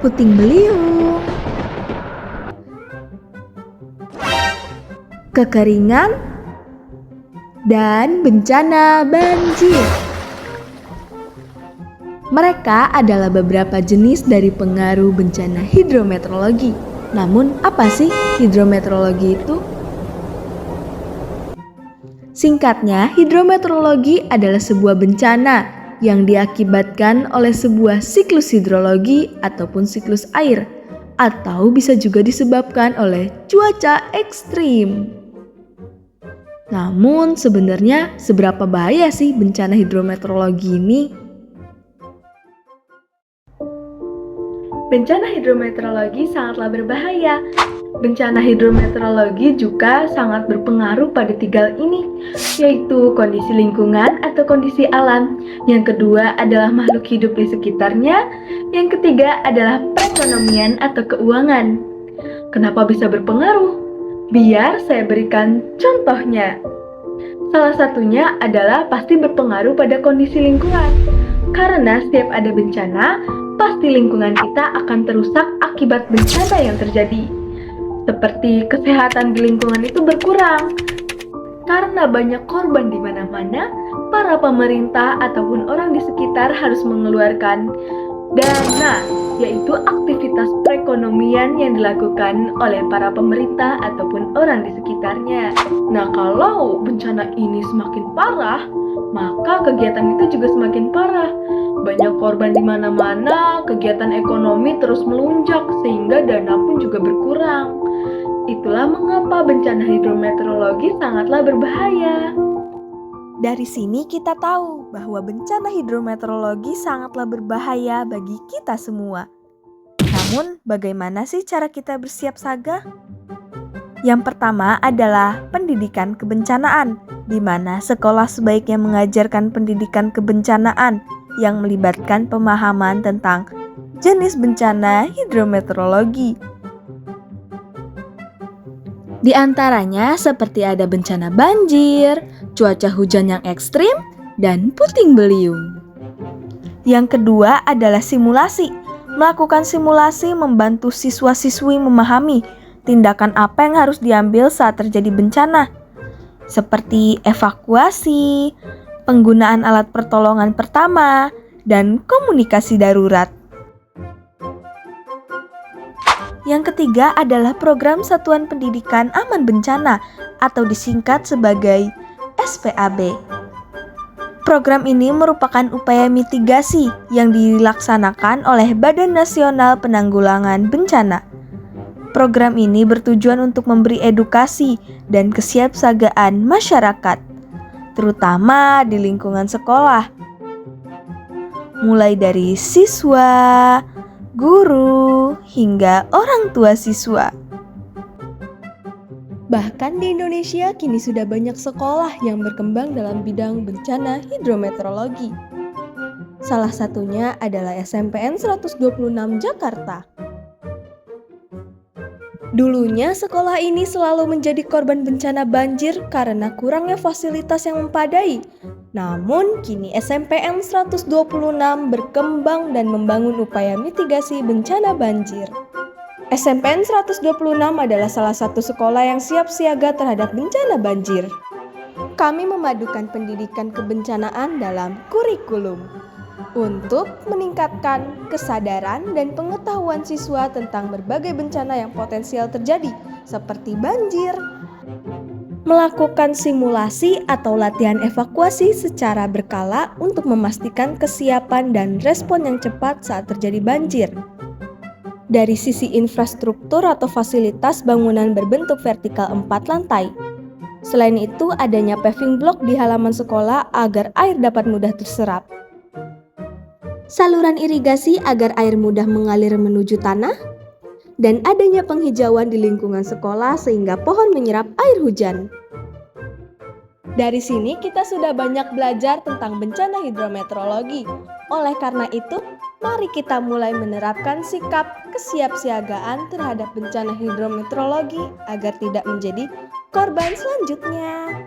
puting beliung, kekeringan, dan bencana banjir. Mereka adalah beberapa jenis dari pengaruh bencana hidrometeorologi. Namun, apa sih hidrometeorologi itu? Singkatnya, hidrometeorologi adalah sebuah bencana yang diakibatkan oleh sebuah siklus hidrologi ataupun siklus air, atau bisa juga disebabkan oleh cuaca ekstrim. Namun, sebenarnya seberapa bahaya sih bencana hidrometeorologi ini? Bencana hidrometeorologi sangatlah berbahaya. Bencana hidrometeorologi juga sangat berpengaruh pada 3 hal ini, yaitu kondisi lingkungan atau kondisi alam. Yang kedua adalah makhluk hidup di sekitarnya. Yang ketiga adalah perekonomian atau keuangan. Kenapa bisa berpengaruh? Biar saya berikan contohnya. Salah satunya adalah pasti berpengaruh pada kondisi lingkungan. Karena setiap ada bencana, pasti lingkungan kita akan terusak akibat bencana yang terjadi. Seperti kesehatan di lingkungan itu berkurang. Karena banyak korban di mana-mana, para pemerintah ataupun orang di sekitar harus mengeluarkan dana, yaitu aktivitas perekonomian yang dilakukan oleh para pemerintah ataupun orang di sekitarnya. Nah, kalau bencana ini semakin parah, maka kegiatan itu juga semakin parah. Banyak korban di mana-mana, kegiatan ekonomi terus melunjak sehingga dana pun juga berkurang. Itulah mengapa bencana hidrometeorologi sangatlah berbahaya. Dari sini kita tahu bahwa bencana hidrometeorologi sangatlah berbahaya bagi kita semua. Namun, bagaimana sih cara kita bersiap siaga? Yang pertama adalah pendidikan kebencanaan, di mana sekolah sebaiknya mengajarkan pendidikan kebencanaan yang melibatkan pemahaman tentang jenis bencana hidrometeorologi. Di antaranya seperti ada bencana banjir, cuaca hujan yang ekstrim, dan puting beliung. Yang kedua adalah simulasi. Melakukan simulasi membantu siswa-siswi memahami tindakan apa yang harus diambil saat terjadi bencana, seperti evakuasi, penggunaan alat pertolongan pertama, dan komunikasi darurat. Yang ketiga adalah program Satuan Pendidikan Aman Bencana atau disingkat sebagai SPAB. Program ini merupakan upaya mitigasi yang dilaksanakan oleh Badan Nasional Penanggulangan Bencana. Program ini bertujuan untuk memberi edukasi dan kesiapsiagaan masyarakat, terutama di lingkungan sekolah. Mulai dari siswa, guru, hingga orang tua siswa. Bahkan di Indonesia kini sudah banyak sekolah yang berkembang dalam bidang bencana hidrometeorologi. Salah satunya adalah SMPN 126 Jakarta. Dulunya sekolah ini selalu menjadi korban bencana banjir karena kurangnya fasilitas yang memadai. Namun kini SMPN 126 berkembang dan membangun upaya mitigasi bencana banjir. SMPN 126 adalah salah satu sekolah yang siap siaga terhadap bencana banjir. Kami memadukan pendidikan kebencanaan dalam kurikulum untuk meningkatkan kesadaran dan pengetahuan siswa tentang berbagai bencana yang potensial terjadi, seperti banjir. Melakukan simulasi atau latihan evakuasi secara berkala untuk memastikan kesiapan dan respon yang cepat saat terjadi banjir. Dari sisi infrastruktur atau fasilitas bangunan berbentuk vertikal 4 lantai. Selain itu, adanya paving block di halaman sekolah agar air dapat mudah terserap. Saluran irigasi agar air mudah mengalir menuju tanah. Dan adanya penghijauan di lingkungan sekolah sehingga pohon menyerap air hujan. Dari sini kita sudah banyak belajar tentang bencana hidrometeorologi. Oleh karena itu, mari kita mulai menerapkan sikap kesiapsiagaan terhadap bencana hidrometeorologi agar tidak menjadi korban selanjutnya.